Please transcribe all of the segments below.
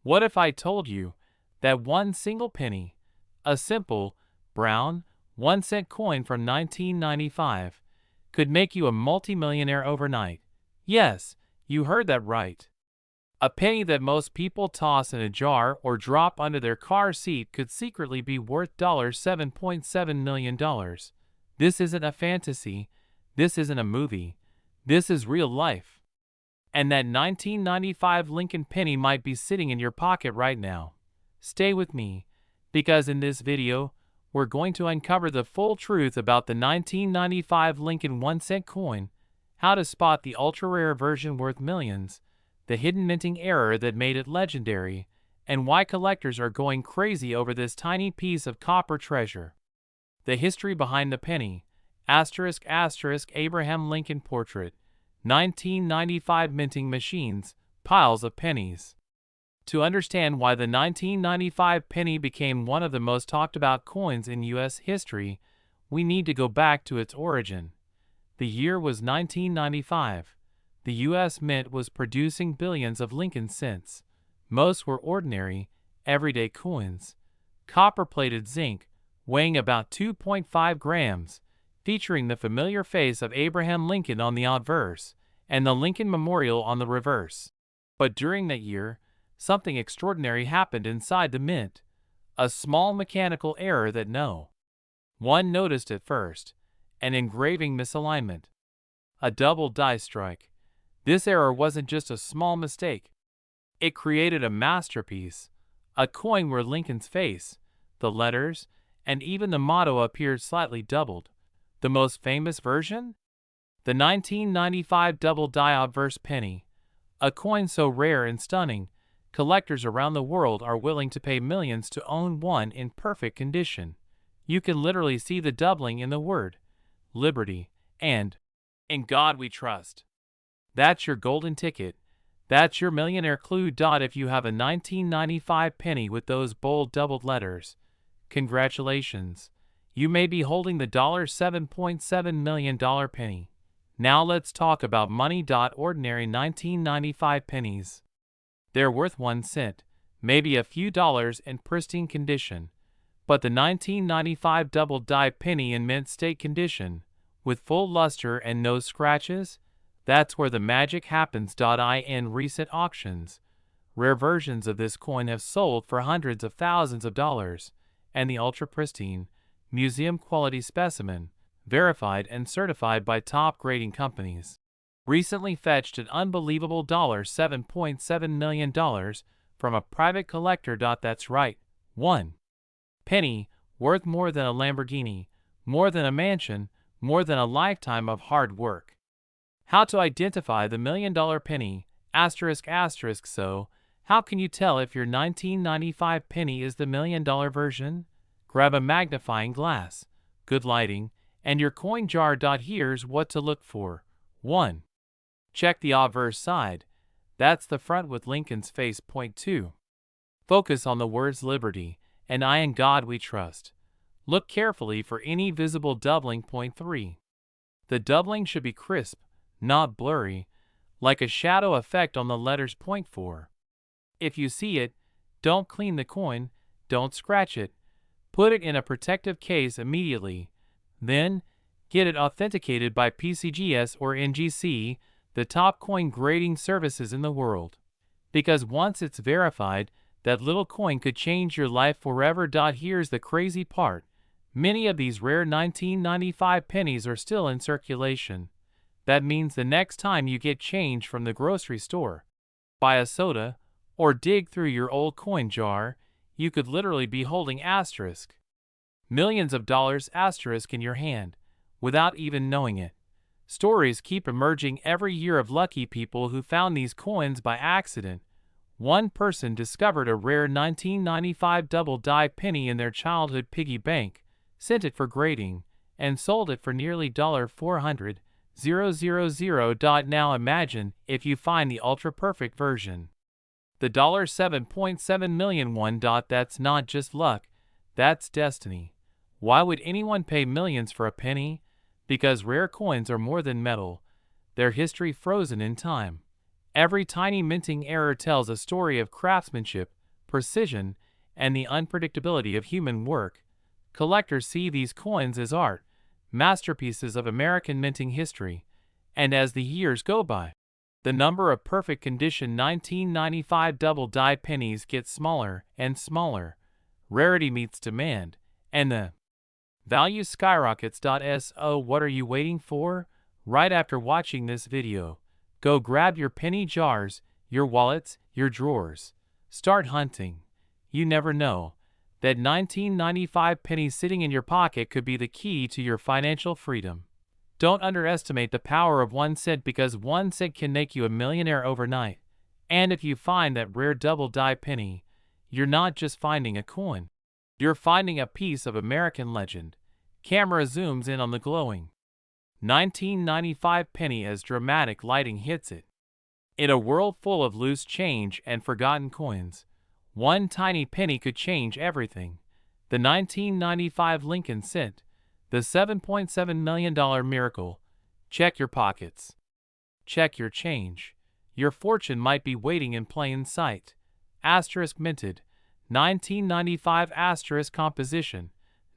What if I told you that one single penny, a simple, brown, 1-cent coin from 1995, could make you a multimillionaire overnight? Yes, you heard that right. A penny that most people toss in a jar or drop under their car seat could secretly be worth $7.7 million. This isn't a fantasy. This isn't a movie. This is real life. And that 1995 Lincoln penny might be sitting in your pocket right now. Stay with me, because in this video, we're going to uncover the full truth about the 1995 Lincoln 1-cent coin, how to spot the ultra-rare version worth millions, the hidden minting error that made it legendary, and why collectors are going crazy over this tiny piece of copper treasure. The history behind the penny, *** Abraham Lincoln portrait, 1995 minting machines, piles of pennies. To understand why the 1995 penny became one of the most talked about coins in U.S. history, we need to go back to its origin. The year was 1995. The U.S. Mint was producing billions of Lincoln cents. Most were ordinary, everyday coins. Copper-plated zinc, weighing about 2.5 grams, featuring the familiar face of Abraham Lincoln on the obverse, and the Lincoln Memorial on the reverse. But during that year, something extraordinary happened inside the mint. A small mechanical error that no one noticed at first. An engraving misalignment. A double die strike. This error wasn't just a small mistake. It created a masterpiece, a coin where Lincoln's face, the letters, and even the motto appeared slightly doubled. The most famous version? The 1995 double die obverse penny. A coin so rare and stunning, collectors around the world are willing to pay millions to own one in perfect condition. You can literally see the doubling in the word liberty and in God we trust. That's your golden ticket. That's your millionaire clue. If you have a 1995 penny with those bold doubled letters, congratulations. You may be holding the $7.7 million penny. Now let's talk about money. Ordinary 1995 pennies. They're worth 1 cent, maybe a few dollars in pristine condition. But the 1995 double die penny in mint state condition, with full luster and no scratches, that's where the magic happens. In recent auctions, rare versions of this coin have sold for hundreds of thousands of dollars, and the ultra-pristine, museum-quality specimen, verified and certified by top grading companies, recently fetched an unbelievable $7.7 million from a private collector. That's right, 1 penny, worth more than a Lamborghini, more than a mansion, more than a lifetime of hard work. How to identify the $1 million penny, ***. So, how can you tell if your 1995 penny is the $1 million version? Grab a magnifying glass, good lighting, and your coin jar. Here's what to look for. 1. Check the obverse side. That's the front with Lincoln's face. 2. Focus on the words liberty and I in God we trust. Look carefully for any visible doubling. 3. The doubling should be crisp, not blurry, like a shadow effect on the letters. 4. If you see it, don't clean the coin, don't scratch it. Put it in a protective case immediately. Then, get it authenticated by PCGS or NGC, the top coin grading services in the world. Because once it's verified, that little coin could change your life forever. Here's the crazy part. Many of these rare 1995 pennies are still in circulation. That means the next time you get change from the grocery store, buy a soda, or dig through your old coin jar, you could literally be holding millions of dollars in your hand, without even knowing it. Stories keep emerging every year of lucky people who found these coins by accident. One person discovered a rare 1995 double die penny in their childhood piggy bank, sent it for grading, and sold it for nearly $400,000. Now imagine if you find the ultra-perfect version. The $7.7 million one. That's not just luck, that's destiny. Why would anyone pay millions for a penny? Because rare coins are more than metal. They're history frozen in time. Every tiny minting error tells a story of craftsmanship, precision, and the unpredictability of human work, collectors see these coins as art, masterpieces of American minting history, and as the years go by, the number of perfect condition 1995 double die pennies gets smaller and smaller. Rarity meets demand, and the value skyrockets. So what are you waiting for? Right after watching this video, go grab your penny jars, your wallets, your drawers. Start hunting. You never know. That 1995 penny sitting in your pocket could be the key to your financial freedom. Don't underestimate the power of 1 cent, because 1 cent can make you a millionaire overnight. And if you find that rare double die penny, you're not just finding a coin. You're finding a piece of American legend. Camera zooms in on the glowing 1995 penny as dramatic lighting hits it. In a world full of loose change and forgotten coins, one tiny penny could change everything. The 1995 Lincoln cent, the $7.7 million miracle. Check your pockets. Check your change. Your fortune might be waiting in plain sight. Asterisk minted. 1995 asterisk composition.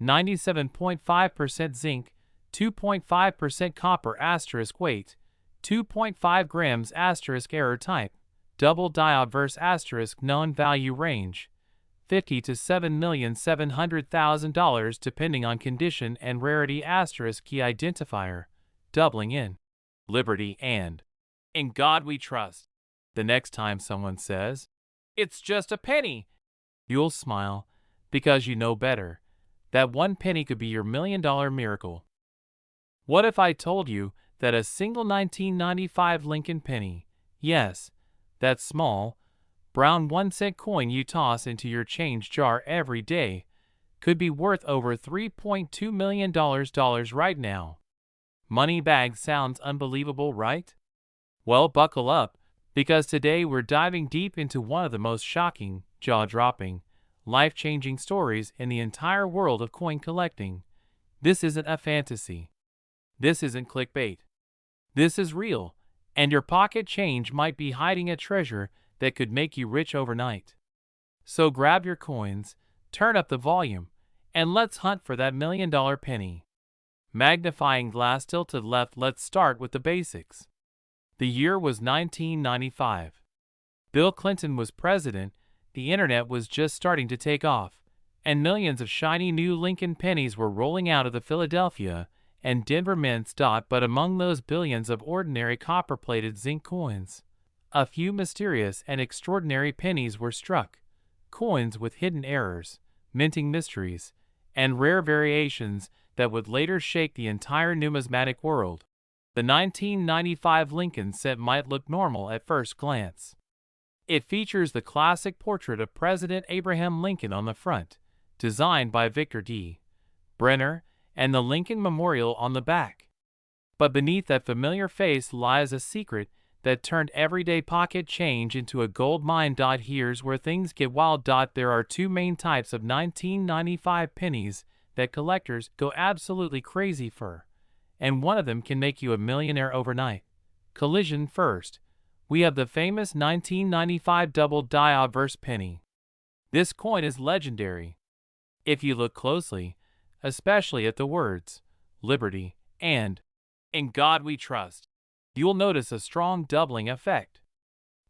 97.5% zinc, 2.5% copper asterisk weight, 2.5 grams asterisk error type, double die obverse asterisk known value range, $50,000 to $7,700,000 depending on condition and rarity asterisk key identifier, doubling in liberty and in God we trust. The next time someone says, "It's just a penny," you'll smile, because you know better. That 1 penny could be your $1 million miracle. What if I told you that a single 1995 Lincoln penny, yes, that small, brown 1 cent coin you toss into your change jar every day, could be worth over $3.2 million right now? Money bag sounds unbelievable, right? Well, buckle up, because today we're diving deep into one of the most shocking, jaw-dropping, life-changing stories in the entire world of coin collecting. This isn't a fantasy. This isn't clickbait. This is real, and your pocket change might be hiding a treasure that could make you rich overnight. So grab your coins, turn up the volume, and let's hunt for that $1 million penny. Magnifying glass tilted left. Let's start with the basics. The year was 1995. Bill Clinton was president, the internet was just starting to take off, and millions of shiny new Lincoln pennies were rolling out of the Philadelphia and Denver mints. But among those billions of ordinary copper-plated zinc coins, a few mysterious and extraordinary pennies were struck. Coins with hidden errors, minting mysteries, and rare variations that would later shake the entire numismatic world. The 1995 Lincoln cent might look normal at first glance. It features the classic portrait of President Abraham Lincoln on the front, designed by Victor D. Brenner, and the Lincoln Memorial on the back. But beneath that familiar face lies a secret that turned everyday pocket change into a gold mine. Here's where things get wild. There are two main types of 1995 pennies that collectors go absolutely crazy for, and one of them can make you a millionaire overnight. Collision first. We have the famous 1995 double die obverse penny. This coin is legendary. If you look closely, especially at the words, "Liberty" and "In God We Trust," you'll notice a strong doubling effect.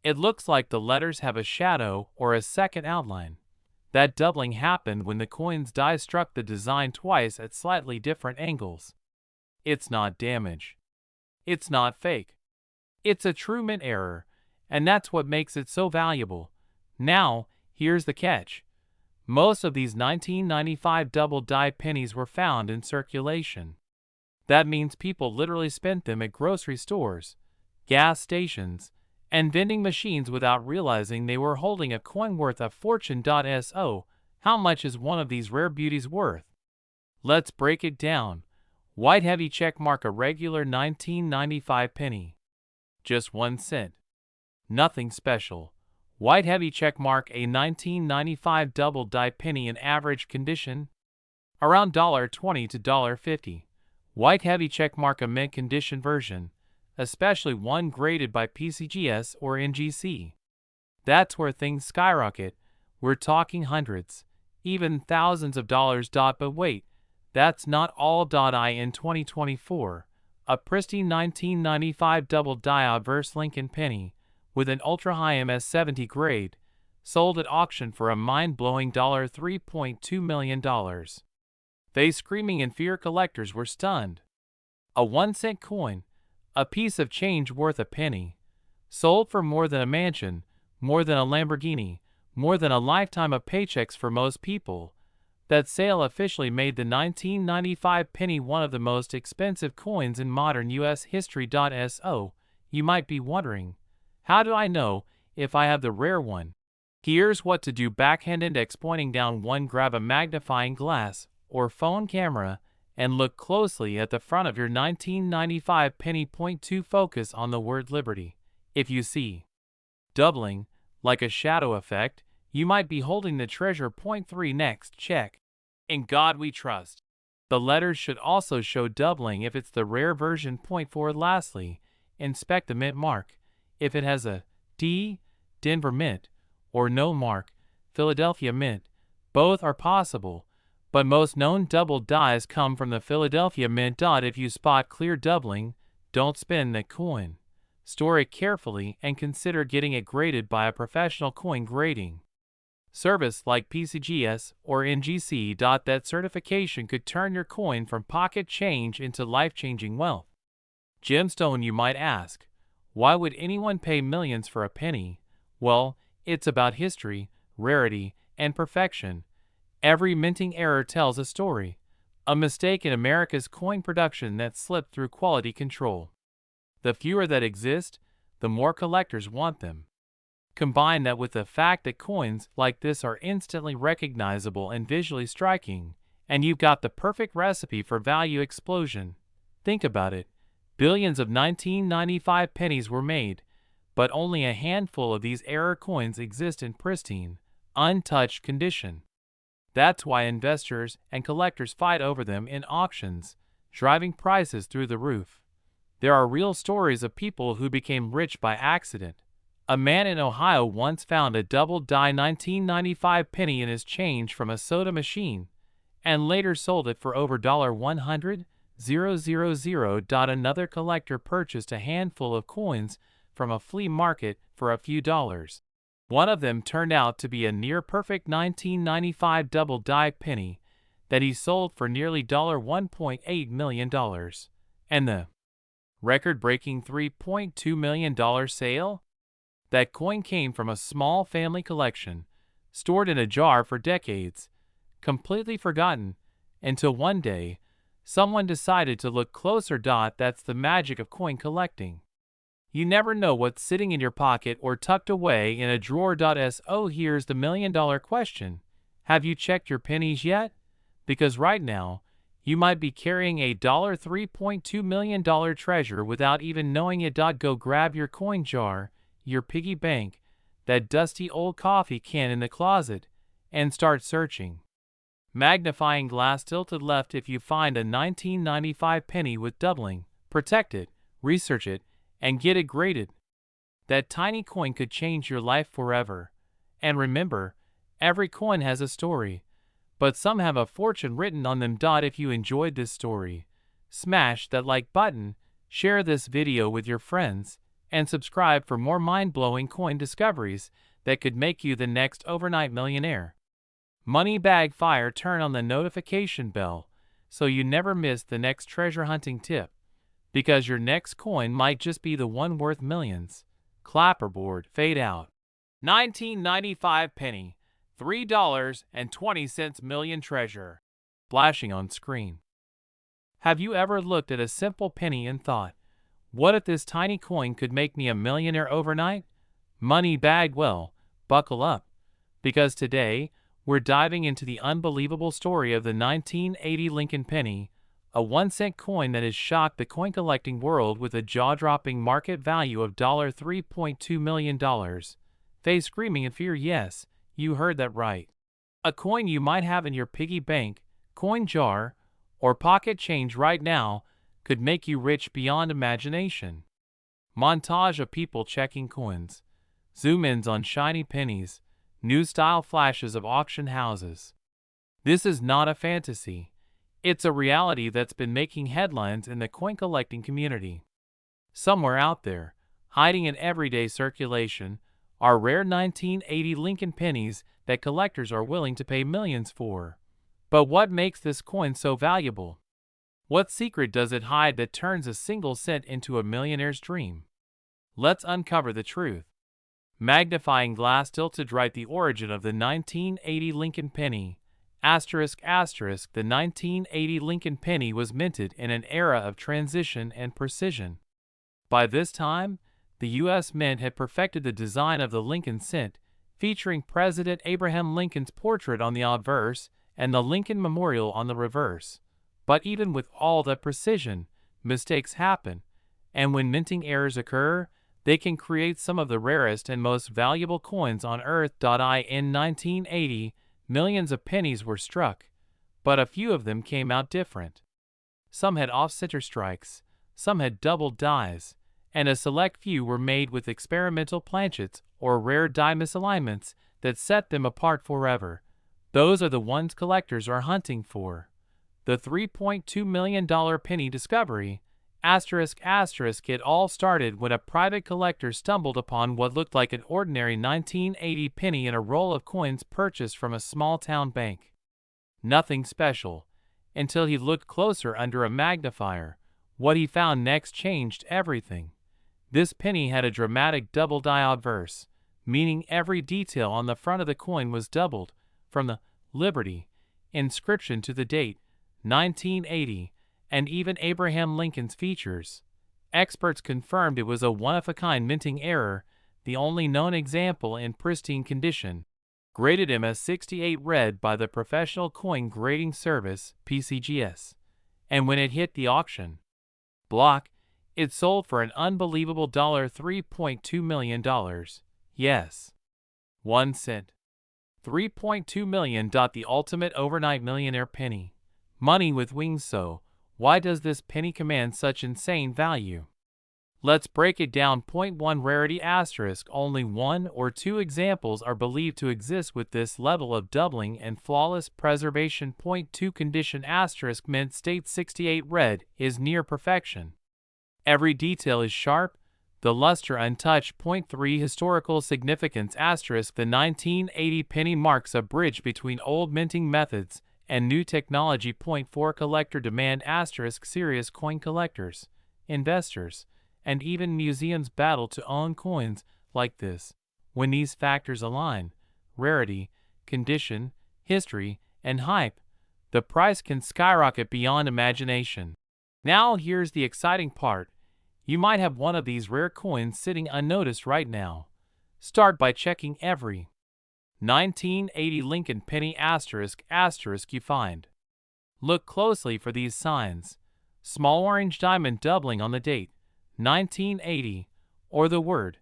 It looks like the letters have a shadow or a second outline. That doubling happened when the coin's die struck the design twice at slightly different angles. It's not damage. It's not fake. It's a true mint error, and that's what makes it so valuable. Now, here's the catch. Most of these 1995 double die pennies were found in circulation. That means people literally spent them at grocery stores, gas stations, and vending machines without realizing they were holding a coin worth a fortune. So, how much is one of these rare beauties worth? Let's break it down. White heavy checkmark. A regular 1995 penny. Just 1 cent. Nothing special. White heavy checkmark. A 1995 double die penny in average condition, around $1.20 to $1.50. White heavy checkmark. A mint condition version, especially one graded by PCGS or NGC. That's where things skyrocket. We're talking hundreds, even thousands of dollars. But wait, that's not all. In 2024, a pristine 1995 double diode verse Lincoln penny with an ultra-high MS-70 grade sold at auction for a mind-blowing $3.2 million. They screaming in fear, collectors were stunned. A 1-cent coin, a piece of change worth a penny, sold for more than a mansion, more than a Lamborghini, more than a lifetime of paychecks for most people. That sale officially made the 1995 penny one of the most expensive coins in modern U.S. history. So, you might be wondering, how do I know if I have the rare one? Here's what to do. Backhand index pointing down 1. Grab a magnifying glass or phone camera and look closely at the front of your 1995 penny. Point 2. Focus on the word Liberty. If you see doubling, like a shadow effect, you might be holding the treasure. Point 3. Next, check In God We Trust. The letters should also show doubling if it's the rare version. Point 4. Lastly, inspect the mint mark. If it has a D, Denver Mint, or no mark, Philadelphia Mint, both are possible, but most known double dies come from the Philadelphia Mint. If you spot clear doubling, don't spend the coin. Store it carefully and consider getting it graded by a professional coin grading service like PCGS or NGC. That certification could turn your coin from pocket change into life-changing wealth. Gemstone, you might ask. Why would anyone pay millions for a penny? Well, it's about history, rarity, and perfection. Every minting error tells a story. A mistake in America's coin production that slipped through quality control. The fewer that exist, the more collectors want them. Combine that with the fact that coins like this are instantly recognizable and visually striking, and you've got the perfect recipe for value explosion. Think about it. Billions of 1995 pennies were made, but only a handful of these error coins exist in pristine, untouched condition. That's why investors and collectors fight over them in auctions, driving prices through the roof. There are real stories of people who became rich by accident. A man in Ohio once found a double-die 1995 penny in his change from a soda machine, and later sold it for over $100,000. Another collector purchased a handful of coins from a flea market for a few dollars. One of them turned out to be a near-perfect 1995 double-die penny that he sold for nearly $1.8 million. And the record-breaking $3.2 million sale? That coin came from a small family collection, stored in a jar for decades, completely forgotten, until one day, someone decided to look closer. That's the magic of coin collecting. You never know what's sitting in your pocket or tucked away in a drawer. So here's the million-dollar question. Have you checked your pennies yet? Because right now, you might be carrying a $3.2 million treasure without even knowing it. Go grab your coin jar, your piggy bank, that dusty old coffee can in the closet, and start searching. Magnifying glass tilted left if you find a 1995 penny with doubling. Protect it, research it, and get it graded. That tiny coin could change your life forever. And remember, every coin has a story, but some have a fortune written on them. If you enjoyed this story, smash that like button, share this video with your friends, and subscribe for more mind-blowing coin discoveries that could make you the next overnight millionaire. Money bag fire, turn on the notification bell so you never miss the next treasure hunting tip, because your next coin might just be the one worth millions. Clapperboard, fade out. 1995 penny, $3.20 million treasure. Flashing on screen. Have you ever looked at a simple penny and thought, what if this tiny coin could make me a millionaire overnight? Money bag, well, buckle up, because today, we're diving into the unbelievable story of the 1980 Lincoln penny, a 1-cent coin that has shocked the coin collecting world with a jaw-dropping market value of $3.2 million. Face screaming in fear. Yes, you heard that right. A coin you might have in your piggy bank, coin jar, or pocket change right now could make you rich beyond imagination. Montage of people checking coins. Zoom ins on shiny pennies. new style flashes of auction houses. This is not a fantasy. It's a reality that's been making headlines in the coin collecting community. Somewhere out there, hiding in everyday circulation, are rare 1980 Lincoln pennies that collectors are willing to pay millions for. But what makes this coin so valuable? What secret does it hide that turns a single cent into a millionaire's dream? Let's uncover the truth. Magnifying glass tilted right. The origin of the 1980 Lincoln penny. The 1980 Lincoln penny was minted in an era of transition and precision. By this time, the U.S. Mint had perfected the design of the Lincoln cent, featuring President Abraham Lincoln's portrait on the obverse and the Lincoln Memorial on the reverse. But even with all that precision, mistakes happen, and when minting errors occur, they can create some of the rarest and most valuable coins on earth. In 1980, millions of pennies were struck, but a few of them came out different. Some had off-center strikes, some had doubled dies, and a select few were made with experimental planchets or rare die misalignments that set them apart forever. Those are the ones collectors are hunting for. The $3.2 million penny discovery, it all started when a private collector stumbled upon what looked like an ordinary 1980 penny in a roll of coins purchased from a small-town bank. Nothing special, until he looked closer under a magnifier. What he found next changed everything. This penny had a dramatic double die obverse, meaning every detail on the front of the coin was doubled, from the Liberty inscription to the date, 1980, and even Abraham Lincoln's features. Experts confirmed it was a one-of-a-kind minting error, the only known example in pristine condition. Graded MS68 red by the Professional Coin Grading Service, PCGS. And when it hit the auction block, it sold for an unbelievable $3.2 million. Yes. 1 cent. $3.2 million. The ultimate overnight millionaire penny. Money with wings. So, why does this penny command such insane value? Let's break it down. Point 1 Rarity *. Only 1 or 2 examples are believed to exist with this level of doubling and flawless preservation. Point 2 Condition * Mint state 68 red is near perfection. Every detail is sharp, the luster untouched. Point 3 Historical significance *. The 1980 penny marks a bridge between old minting methods and new technology. Point 4 Collector demand *. Serious coin collectors, investors, and even museums battle to own coins like this. When these factors align, rarity, condition, history, and hype, the price can skyrocket beyond imagination. Now here's the exciting part. You might have one of these rare coins sitting unnoticed right now. Start by checking every 1980 Lincoln penny * you find. Look closely for these signs. Small orange diamond doubling on the date, 1980, or the word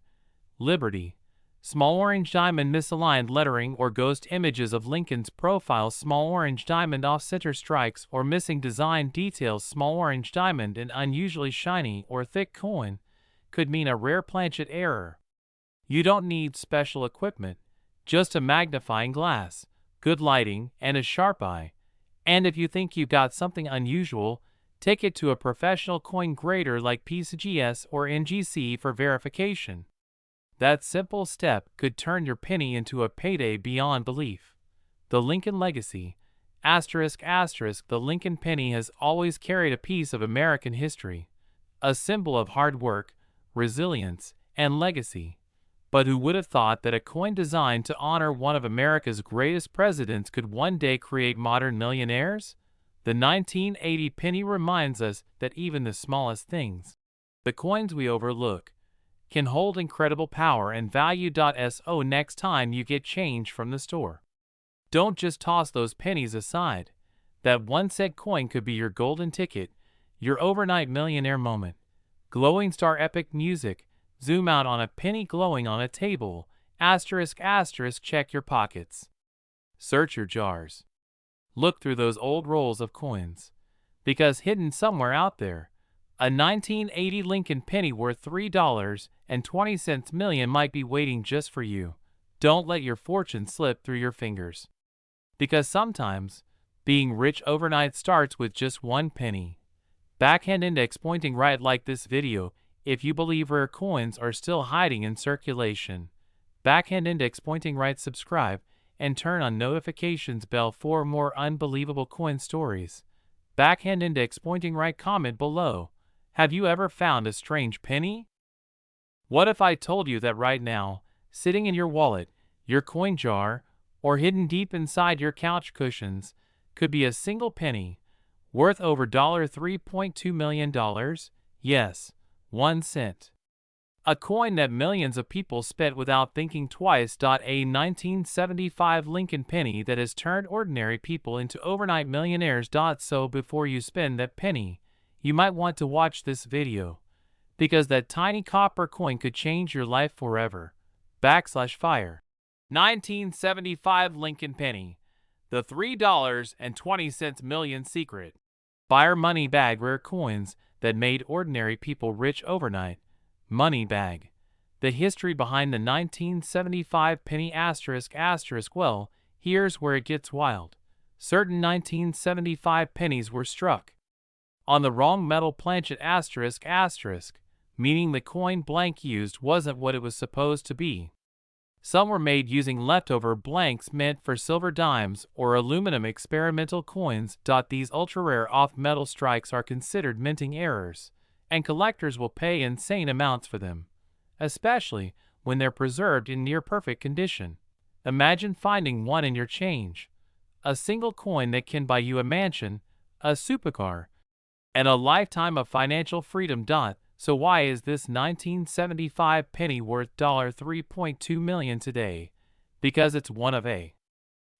Liberty. Small orange diamond misaligned lettering or ghost images of Lincoln's profile. Small orange diamond off-center strikes or missing design details. Small orange diamond, an unusually shiny or thick coin, could mean a rare planchet error. You don't need special equipment, just a magnifying glass, good lighting, and a sharp eye. And if you think you've got something unusual, take it to a professional coin grader like PCGS or NGC for verification. That simple step could turn your penny into a payday beyond belief. The Lincoln Legacy ***. The Lincoln penny has always carried a piece of American history, a symbol of hard work, resilience, and legacy. But who would have thought that a coin designed to honor one of America's greatest presidents could one day create modern millionaires? The 1980 penny reminds us that even the smallest things, the coins we overlook, can hold incredible power and value. So next time you get change from the store, don't just toss those pennies aside. That 1 cent coin could be your golden ticket, your overnight millionaire moment. Glowing star epic music. Zoom out on a penny glowing on a table. ***. Check your pockets. Search your jars. Look through those old rolls of coins. Because hidden somewhere out there, a 1980 Lincoln penny worth $3.20 million might be waiting just for you. Don't let your fortune slip through your fingers. Because sometimes, being rich overnight starts with just one penny. Backhand index pointing right like this video if you believe rare coins are still hiding in circulation. Backhand index pointing right, subscribe and turn on notifications bell for more unbelievable coin stories. Backhand index pointing right, comment below. Have you ever found a strange penny? What if I told you that right now, sitting in your wallet, your coin jar, or hidden deep inside your couch cushions, could be a single penny, worth over $3.2 million? Yes, 1 cent. A coin that millions of people spent without thinking twice. A 1975 Lincoln penny that has turned ordinary people into overnight millionaires. So before you spend that penny, you might want to watch this video, because that tiny copper coin could change your life forever. /fire. 1975 Lincoln penny. The $3.20 million secret. Fire money bag, rare coins that made ordinary people rich overnight. Money bag. The history behind the 1975 penny ***. Well, here's where it gets wild. Certain 1975 pennies were struck on the wrong metal planchet ***, meaning the coin blank used wasn't what it was supposed to be. Some were made using leftover blanks meant for silver dimes or aluminum experimental coins. These ultra-rare off-metal strikes are considered minting errors, and collectors will pay insane amounts for them, especially when they're preserved in near-perfect condition. Imagine finding one in your change, a single coin that can buy you a mansion, a supercar, and a lifetime of financial freedom. So why is this 1975 penny worth $3.2 million today? Because it's one of a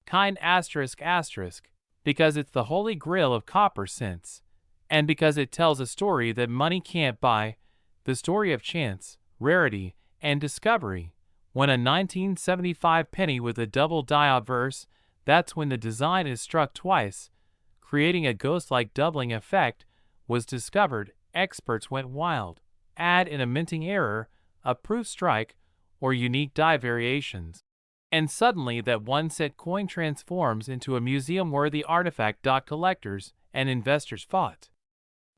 kind ***, because it's the holy grail of copper cents, and because it tells a story that money can't buy, the story of chance, rarity, and discovery. When a 1975 penny with a double die obverse, that's when the design is struck twice, creating a ghost-like doubling effect, was discovered, experts went wild. Add in a minting error, a proof strike, or unique die variations, and suddenly that 1 cent coin transforms into a museum-worthy artifact. Collectors and investors fought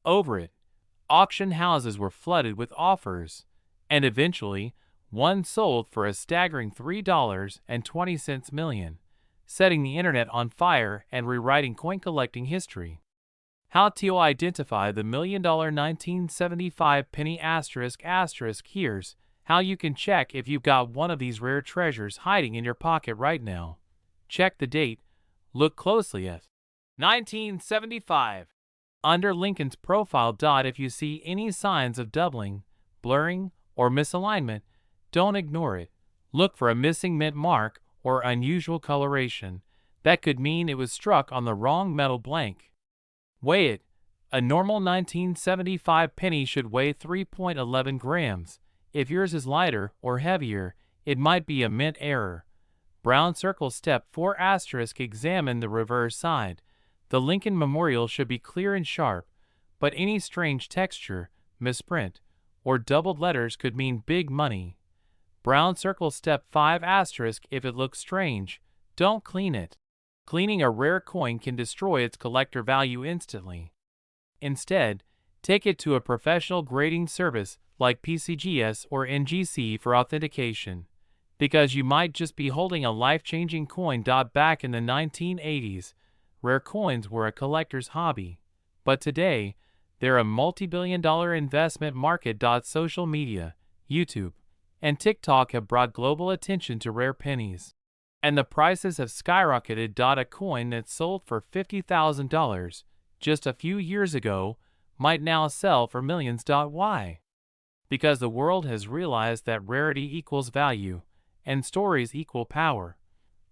over it. Auction houses were flooded with offers, and eventually, one sold for a staggering $3.20 million, setting the internet on fire and rewriting coin collecting history. How to identify the $1 million 1975 penny ***. Here's how you can check if you've got one of these rare treasures hiding in your pocket right now. Check the date. Look closely at 1975 under Lincoln's profile. If you see any signs of doubling, blurring, or misalignment, don't ignore it. Look for a missing mint mark or unusual coloration. That could mean it was struck on the wrong metal blank. Weigh it. A normal 1975 penny should weigh 3.11 grams. If yours is lighter or heavier, it might be a mint error. Brown circle step 4 ***. Examine the reverse side. The Lincoln Memorial should be clear and sharp, but any strange texture, misprint, or doubled letters could mean big money. Brown circle step 5 ***. If it looks strange, don't clean it. Cleaning a rare coin can destroy its collector value instantly. Instead, take it to a professional grading service like PCGS or NGC for authentication, because you might just be holding a life-changing coin. Back in the 1980s, rare coins were a collector's hobby, but today, they're a multi-billion-dollar investment market. Social media, YouTube, and TikTok have brought global attention to rare pennies, and the prices have skyrocketed. A coin that sold for $50,000 just a few years ago might now sell for millions. Why? Because the world has realized that rarity equals value, and stories equal power.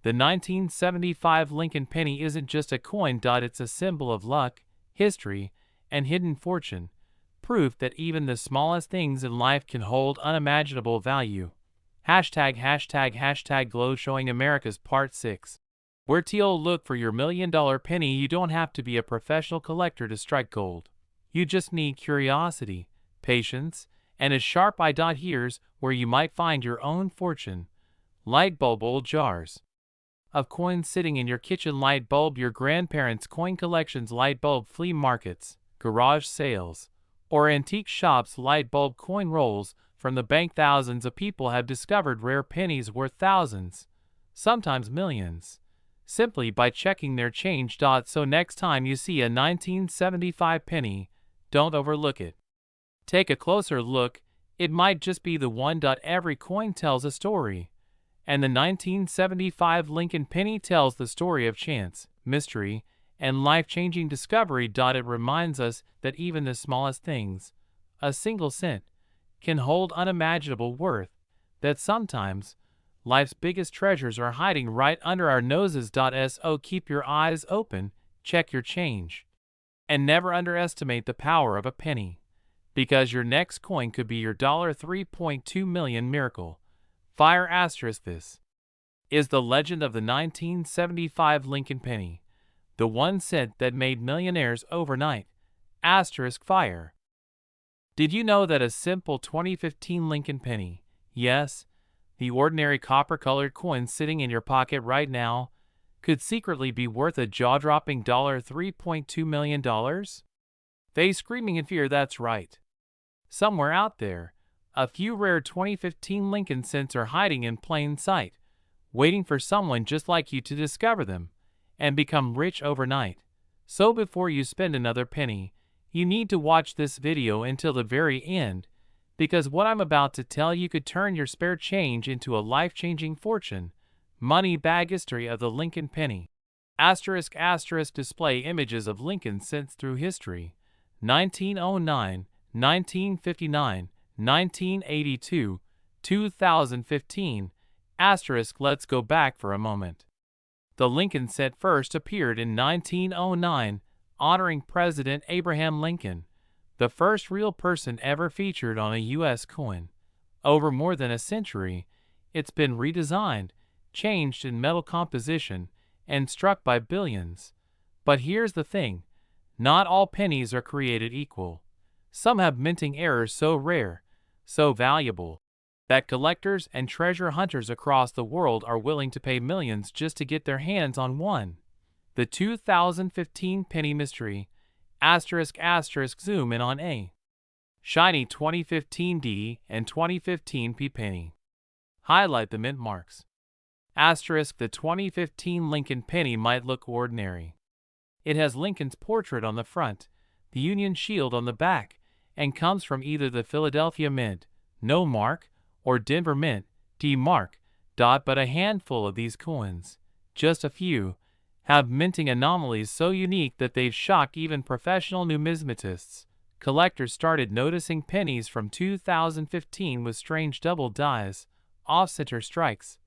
The 1975 Lincoln penny isn't just a coin. It's a symbol of luck, history, and hidden fortune, proof that even the smallest things in life can hold unimaginable value. ### Glow showing America's Part 6. Where to look for your $1 million penny. You don't have to be a professional collector to strike gold. You just need curiosity, patience, and a sharp eye. Here's where you might find your own fortune. Light bulb old jars of coins sitting in your kitchen. Light bulb your grandparents' coin collections. Light bulb flea markets, garage sales, or antique shops. Light bulb coin rolls from the bank. Thousands of people have discovered rare pennies worth thousands, sometimes millions, simply by checking their change. So next time you see a 1975 penny, don't overlook it. Take a closer look. It might just be the one. Every coin tells a story, and the 1975 Lincoln penny tells the story of chance, mystery, and life-changing discovery. It reminds us that even the smallest things, a single cent, can hold unimaginable worth, that sometimes life's biggest treasures are hiding right under our noses. So keep your eyes open, check your change, and never underestimate the power of a penny, because your next coin could be your $3.2 million miracle. Fire asterisk. This is the legend of the 1975 Lincoln penny, the 1 cent that made millionaires overnight. Asterisk fire. Did you know that a simple 2015 Lincoln penny, yes, the ordinary copper-colored coin sitting in your pocket right now, could secretly be worth a jaw-dropping $3.2 million? Face screaming in fear. That's right. Somewhere out there, a few rare 2015 Lincoln cents are hiding in plain sight, waiting for someone just like you to discover them and become rich overnight. So before you spend another penny, you need to watch this video until the very end, because what I'm about to tell you could turn your spare change into a life-changing fortune. Money bag history of the Lincoln penny. Asterisk display images of Lincoln cents through history. 1909, 1959, 1982, 2015. Let's go back for a moment. The Lincoln cent first appeared in 1909, honoring President Abraham Lincoln, the first real person ever featured on a U.S. coin. Over more than a century, it's been redesigned, changed in metal composition, and struck by billions. But here's the thing, not all pennies are created equal. Some have minting errors so rare, so valuable, that collectors and treasure hunters across the world are willing to pay millions just to get their hands on one. The 2015 penny mystery. Zoom in on a shiny 2015 D and 2015 P penny. Highlight the mint marks. The 2015 Lincoln penny might look ordinary. It has Lincoln's portrait on the front, the Union shield on the back, and comes from either the Philadelphia Mint, no mark, or Denver Mint, D mark. But a handful of these coins, just a few, have minting anomalies so unique that they've shocked even professional numismatists. Collectors started noticing pennies from 2015 with strange double dies, off-center strikes,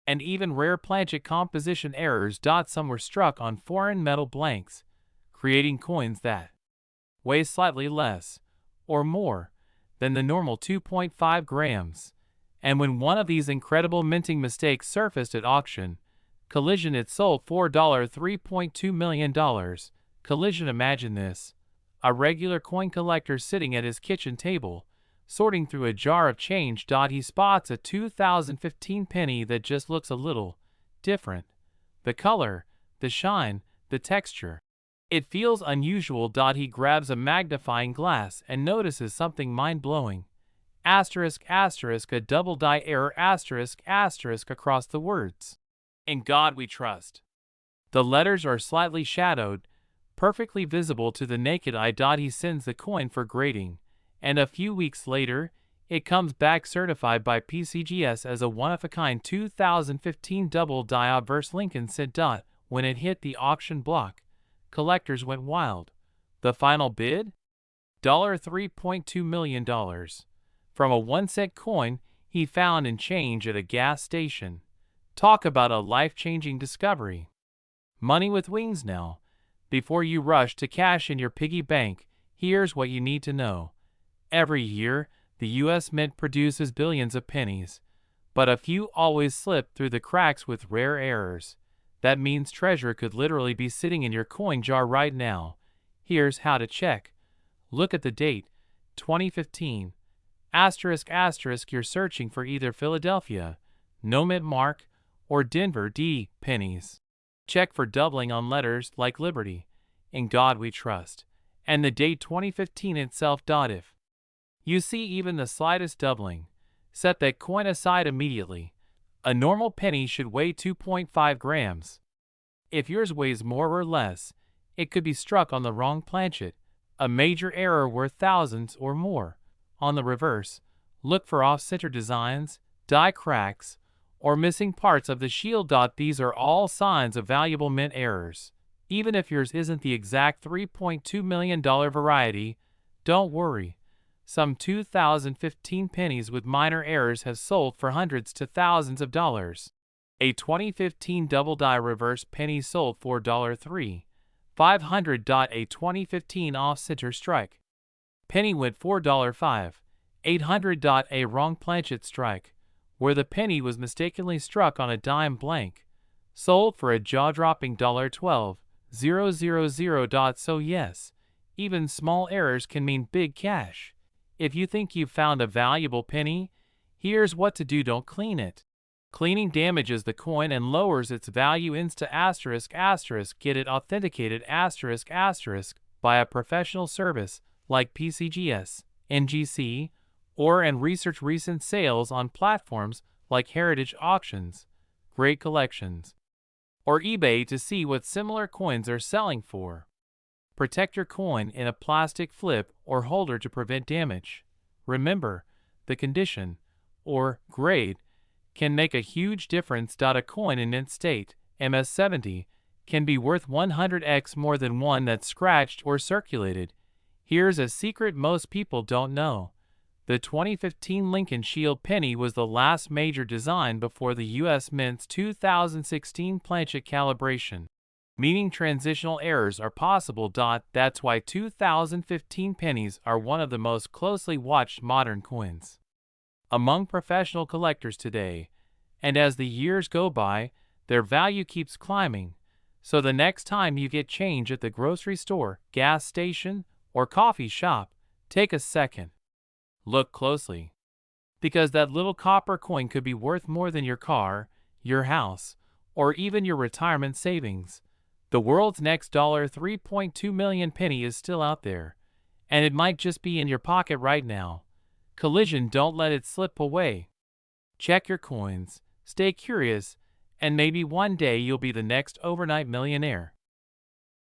and even rare plagiate composition errors. Some were struck on foreign metal blanks, creating coins that weigh slightly less, or more, than the normal 2.5 grams. And when one of these incredible minting mistakes surfaced at auction, Collision, it sold for $3.2 million. Collision, imagine this. A regular coin collector sitting at his kitchen table, sorting through a jar of change. He spots a 2015 penny that just looks a little different. The color, the shine, the texture. It feels unusual. He grabs a magnifying glass and notices something mind-blowing. A double die error across the words. In God we trust. The letters are slightly shadowed, perfectly visible to the naked eye. He sends the coin for grading, and a few weeks later, it comes back certified by PCGS as a one-of-a-kind 2015 double die obverse Lincoln cent. When it hit the auction block, collectors went wild. The final bid? $3.2 million. From a 1-cent coin he found in change at a gas station. Talk about a life-changing discovery. Money with wings now. Before you rush to cash in your piggy bank, here's what you need to know. Every year, the U.S. Mint produces billions of pennies, but a few always slip through the cracks with rare errors. That means treasure could literally be sitting in your coin jar right now. Here's how to check. Look at the date, 2015. You're searching for either Philadelphia, no mint mark, or Denver D pennies. Check for doubling on letters like Liberty, In God We Trust, and the date 2015 itself. If you see even the slightest doubling, set that coin aside immediately. A normal penny should weigh 2.5 grams. If yours weighs more or less, it could be struck on the wrong planchet, a major error worth thousands or more. On the reverse, look for off-center designs, die cracks, or missing parts of the shield. These are all signs of valuable mint errors. Even if yours isn't the exact $3.2 million variety, don't worry. Some 2015 pennies with minor errors have sold for hundreds to thousands of dollars. A 2015 double die reverse penny sold for $3,500. A 2015 off-center strike penny went for $5,800. A wrong planchet strike, where the penny was mistakenly struck on a dime blank, sold for a jaw-dropping $12,000. So yes, even small errors can mean big cash. If you think you've found a valuable penny, here's what to do. Don't clean it. Cleaning damages the coin and lowers its value. Get it authenticated by a professional service like PCGS, NGC, and research recent sales on platforms like Heritage Auctions, Great Collections, or eBay to see what similar coins are selling for. Protect your coin in a plastic flip or holder to prevent damage. Remember, the condition, or grade, can make a huge difference. A coin in mint state, MS-70, can be worth 100x more than one that's scratched or circulated. Here's a secret most people don't know. The 2015 Lincoln Shield penny was the last major design before the U.S. Mint's 2016 planchet calibration, meaning transitional errors are possible. That's why 2015 pennies are one of the most closely watched modern coins among professional collectors today, and as the years go by, their value keeps climbing. So the next time you get change at the grocery store, gas station, or coffee shop, take a second. Look closely, because that little copper coin could be worth more than your car, your house, or even your retirement savings. The world's next $3.2 million penny is still out there, and it might just be in your pocket right now. Collision, don't let it slip away. Check your coins, stay curious, and maybe one day you'll be the next overnight millionaire.